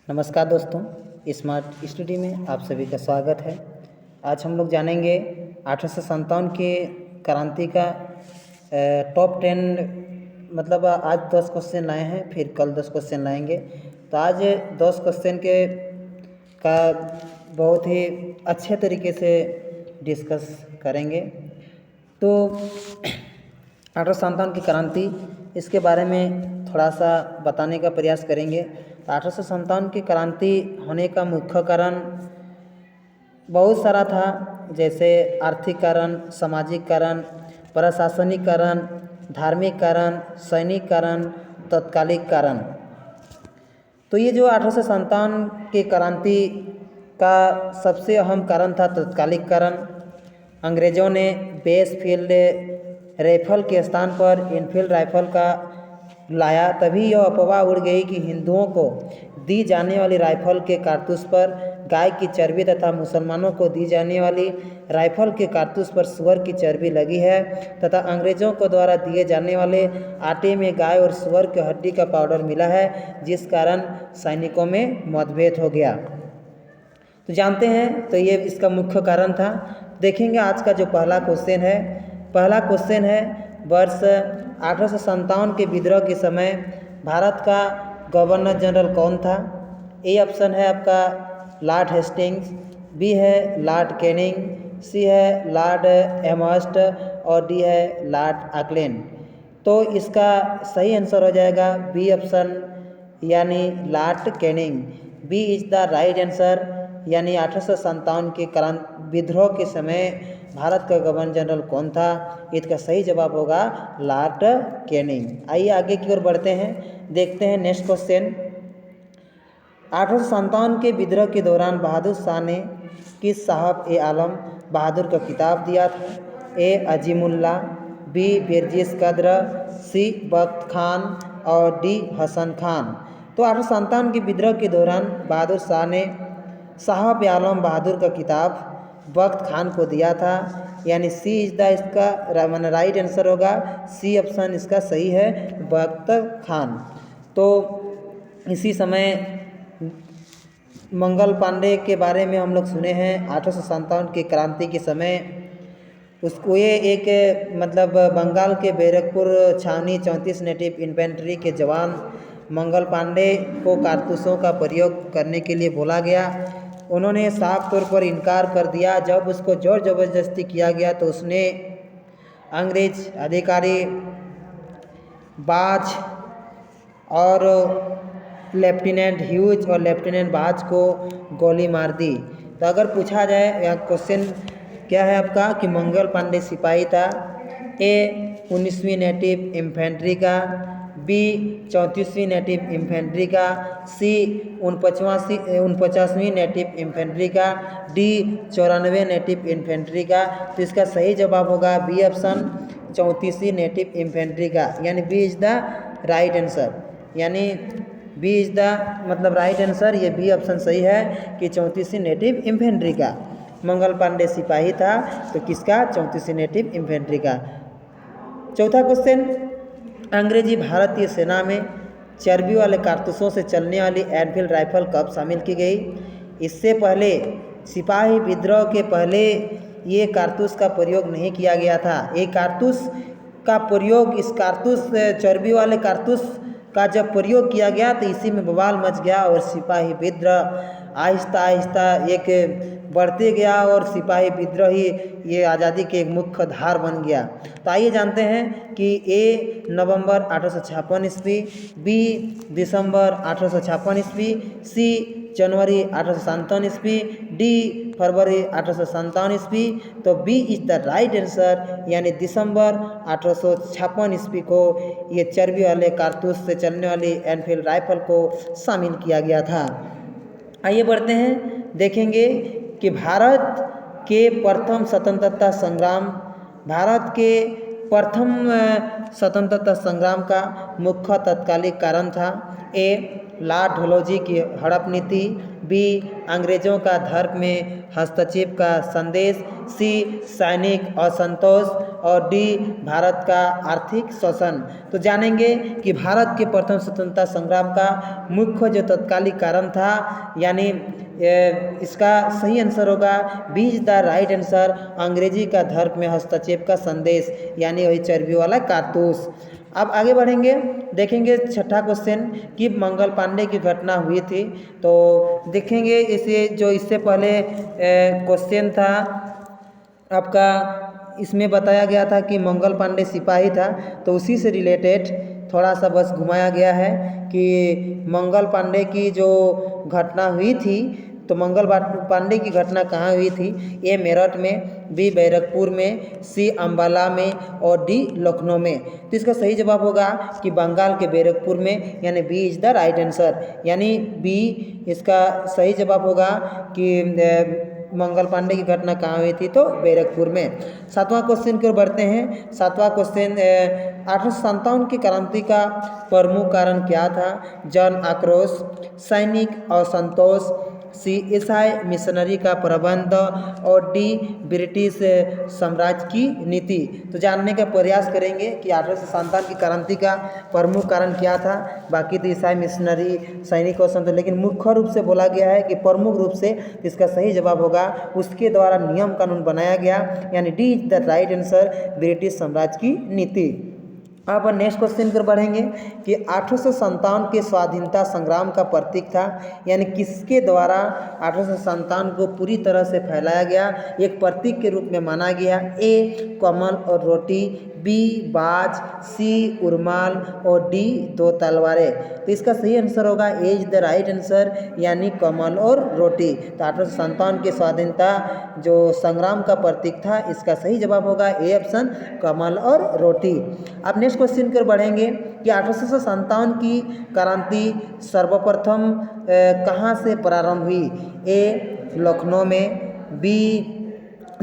नमस्कार दोस्तों, smart study में आप सभी का स्वागत है। आज हम लोग जानेंगे 1857 के क्रांति का टॉप 10। मतलब आज 10 क्वेश्चन लाए हैं, फिर कल 10 क्वेश्चन लाएंगे। तो आज 10 क्वेश्चन का बहुत ही अच्छे तरीके से डिस्कस करेंगे। तो 1857 की क्रांति, इसके बारे में थोड़ा सा बताने का प्रयास करेंगे। 1857 की क्रांति होने का मुख्य कारण बहुत सारा था, जैसे आर्थिक कारण, सामाजिक कारण, प्रशासनिक कारण, धार्मिक कारण, सैनिक कारण, तत्कालिक कारण। तो ये जो 1857 की क्रांति का सबसे अहम कारण था तत्कालिक कारण। अंग्रेज़ों ने बेसफील्ड राइफल के स्थान पर इनफील्ड राइफल का लाया, तभी यह अफवाह उड़ गई कि हिंदुओं को दी जाने वाली राइफल के कारतूस पर गाय की चर्बी तथा मुसलमानों को दी जाने वाली राइफल के कारतूस पर सुअर की चर्बी लगी है, तथा अंग्रेज़ों को द्वारा दिए जाने वाले आटे में गाय और सुअर की हड्डी का पाउडर मिला है, जिस कारण सैनिकों में मतभेद हो गया। तो जानते हैं, तो ये इसका मुख्य कारण था। देखेंगे आज का जो पहला क्वेश्चन है, वर्ष 1857 के विद्रोह के समय भारत का गवर्नर जनरल कौन था? ए ऑप्शन है आपका लॉर्ड हेस्टिंग्स, बी है लॉर्ड कैनिंग, सी है लॉर्ड एमहर्स्ट और डी है लॉर्ड ऑकलैंड। तो इसका सही आंसर हो जाएगा बी ऑप्शन, यानी Lord Canning. B is the right answer, यानी 1857 के विद्रोह के समय भारत का गवर्नर जनरल कौन था? इसका सही जवाब होगा लॉर्ड कैनिंग। आइए आगे की ओर बढ़ते हैं, देखते हैं नेक्स्ट क्वेश्चन। 1857 के विद्रोह के दौरान बहादुर शाह ने किस साहब ए आलम बहादुर का खिताब दिया था? ए अजीमुल्ला, बी बिरजिस कद्र, सी बख्त खान और डी हसन खान। तो 1857 के विद्रोह के दौरान बहादुर शाह ने साहब ए आलम बहादुर का खिताब बख्त खान को दिया था, यानी सी इज द इसका राइट आंसर होगा। सी ऑप्शन इसका सही है, बख्त खान। तो इसी समय मंगल पांडे के बारे में हम लोग सुने हैं। 1857 की क्रांति के समय उसको ये एक मतलब बंगाल के बैरकपुर छावनी 34 नेटिव इन्फेंट्री के जवान मंगल पांडे को कारतूसों का प्रयोग करने के लिए बोला गया। उन्होंने साफ तौर पर इनकार कर दिया। जब उसको जोर ज़बरदस्ती किया गया तो उसने अंग्रेज अधिकारी बाज और लेफ्टिनेंट ह्यूज और लेफ्टिनेंट बाज को गोली मार दी। तो अगर पूछा जाए, यहाँ क्वेश्चन क्या है आपका कि मंगल पांडे सिपाही था? ए 19वीं नेटिव इन्फेंट्री का, बी 34वीं नेटिव इन्फेंट्री का, सी 49वीं नेटिव इन्फेंट्री का, डी 94 नेटिव इन्फेंट्री का। तो इसका सही जवाब होगा बी ऑप्शन, 34वीं नेटिव इन्फेंट्री का, यानी B is the right answer. यानी बी इज द मतलब राइट आंसर, ये बी ऑप्शन सही है कि 34वीं नेटिव इन्फेंट्री का मंगल पांडे सिपाही था। तो किसका? 34वीं नेटिव इन्फेंट्री का। चौथा क्वेश्चन, अंग्रेजी भारतीय सेना में चर्बी वाले कारतूसों से चलने वाली एनफील्ड राइफल कब शामिल की गई? इससे पहले सिपाही विद्रोह के पहले ये कारतूस का प्रयोग नहीं किया गया था। ये कारतूस का प्रयोग, इस कारतूस चर्बी वाले कारतूस का जब प्रयोग किया गया तो इसी में बवाल मच गया और सिपाही विद्रोह आहिस्ता आहिस्ता एक बढ़ते गया और सिपाही विद्रोह ही ये आज़ादी के एक मुख्य धार बन गया। तो आइए जानते हैं कि ए नवंबर 1856 ईस्वी, बी दिसंबर 1856 ईस्वी, सी जनवरी 1857 ईस्वी, डी फरवरी 1857 ईस्वी। तो B is the right answer, यानी दिसंबर 1856 ईस्वी को ये चर्बी वाले कारतूस से चलने वाली एनफील्ड राइफल को शामिल किया गया था। आइए बढ़ते हैं, देखेंगे कि भारत के प्रथम स्वतंत्रता संग्राम का मुख्य तत्कालिक कारण था। ए लॉर्ड डलहौजी की हड़प नीति, बी अंग्रेजों का धर्म में हस्तक्षेप का संदेश, सी सैनिक असंतोष और डी भारत का आर्थिक शोषण। तो जानेंगे कि भारत के प्रथम स्वतंत्रता संग्राम का मुख्य जो तत्कालिक कारण था, यानी इसका सही आंसर होगा B is the right answer, अंग्रेजी का धर्म में हस्तक्षेप का संदेश, यानी वही चर्बी वाला कारतूस। अब आगे बढ़ेंगे, देखेंगे छठा क्वेश्चन कि मंगल पांडे की घटना हुई थी। तो देखेंगे इसे, जो इससे पहले क्वेश्चन था आपका, इसमें बताया गया था कि मंगल पांडे सिपाही था, तो उसी से रिलेटेड थोड़ा सा बस घुमाया गया है कि मंगल पांडे की जो घटना हुई थी, तो मंगल पांडे की घटना कहाँ हुई थी? ए मेरठ में, बी बैरकपुर में, सी अंबाला में और डी लखनऊ में। तो इसका सही जवाब होगा कि बंगाल के बैरकपुर में, यानी B is the right answer, यानी बी इसका सही जवाब होगा कि मंगल पांडे की घटना कहाँ हुई थी? तो बैरकपुर में। सातवां क्वेश्चन की ओर बढ़ते हैं। सातवां क्वेश्चन, 1857 की क्रांति का प्रमुख कारण क्या था? जन आक्रोश, सैनिक असंतोष, सी ईसाई मिशनरी का प्रबंध और डी ब्रिटिश साम्राज्य की नीति। तो जानने का प्रयास करेंगे कि 1857 की क्रांति का प्रमुख कारण क्या था। बाकी तो ईसाई मिशनरी, सैनिक असंतोष, लेकिन मुख्य रूप से बोला गया है कि प्रमुख रूप से इसका सही जवाब होगा उसके द्वारा नियम कानून बनाया गया, यानी D is the right answer, British साम्राज्य की नीति। अब नेक्स्ट क्वेश्चन पर बढ़ेंगे कि 1857 के स्वाधीनता संग्राम का प्रतीक था, यानी किसके द्वारा 1857 को पूरी तरह से फैलाया गया, एक प्रतीक के रूप में माना गया? ए कमल और रोटी, बी बाज, सी उर्माल और डी दो तलवारें। तो इसका सही आंसर होगा ए इज द राइट आंसर, यानी कमल और रोटी। तो 1857 के स्वाधीनता जो संग्राम का प्रतीक था, इसका सही जवाब होगा ए ऑप्शन, कमल और रोटी। अब नेक्स्ट क्वेश्चन पर बढ़ेंगे कि 1857 की क्रांति सर्वप्रथम कहाँ से प्रारंभ हुई? ए लखनऊ में, बी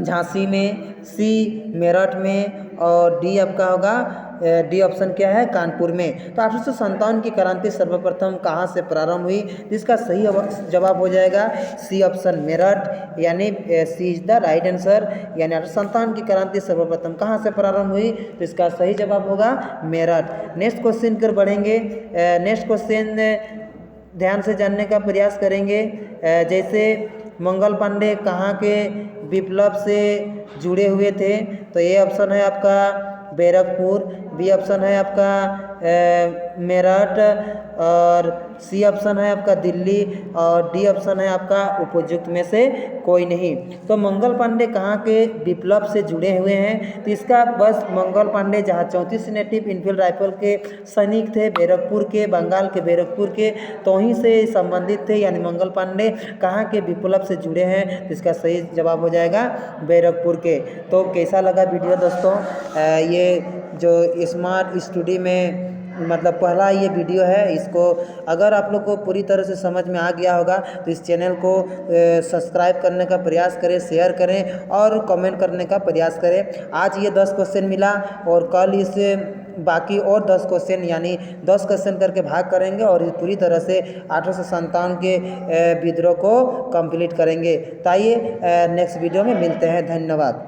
झांसी में, सी मेरठ में और डी आपका होगा, डी ऑप्शन क्या है? कानपुर में। तो 1857 की क्रांति सर्वप्रथम कहाँ से प्रारंभ हुई? इसका सही जवाब हो जाएगा सी ऑप्शन, मेरठ, यानी C is the right answer, यानी 1857 की क्रांति सर्वप्रथम कहाँ से प्रारंभ हुई? तो इसका सही जवाब होगा मेरठ। नेक्स्ट क्वेश्चन पर बढ़ेंगे। नेक्स्ट क्वेश्चन ध्यान से जानने का प्रयास करेंगे। जैसे मंगल पांडे कहाँ के विप्लव से जुड़े हुए थे? तो ये ऑप्शन है आपका बैरकपुर, बी ऑप्शन है आपका मेरठ और सी ऑप्शन है आपका दिल्ली और डी ऑप्शन है आपका उपयुक्त में से कोई नहीं। तो मंगल पांडे कहाँ के विप्लव से जुड़े हुए हैं? तो इसका बस मंगल पांडे जहाँ 34 नेटिव इनफील्ड राइफल के सैनिक थे, बैरकपुर के, बंगाल के बैरकपुर के, तो वहीं से संबंधित थे, यानी मंगल पांडे कहाँ के विप्लव से जुड़े हैं? तो इसका सही जवाब हो जाएगा बैरकपुर के। तो कैसा लगा वीडियो दोस्तों? ये जो स्मार्ट स्टडी में मतलब पहला ये वीडियो है, इसको अगर आप लोग को पूरी तरह से समझ में आ गया होगा तो इस चैनल को सब्सक्राइब करने का प्रयास करें, शेयर करें और कमेंट करने का प्रयास करें। आज ये 10 क्वेश्चन मिला और कल इस बाकी और 10 क्वेश्चन, यानी 10 क्वेश्चन करके भाग करेंगे और पूरी तरह से 1857 के विद्रोह को कंप्लीट करेंगे। तो आइए नेक्स्ट वीडियो में मिलते हैं। धन्यवाद।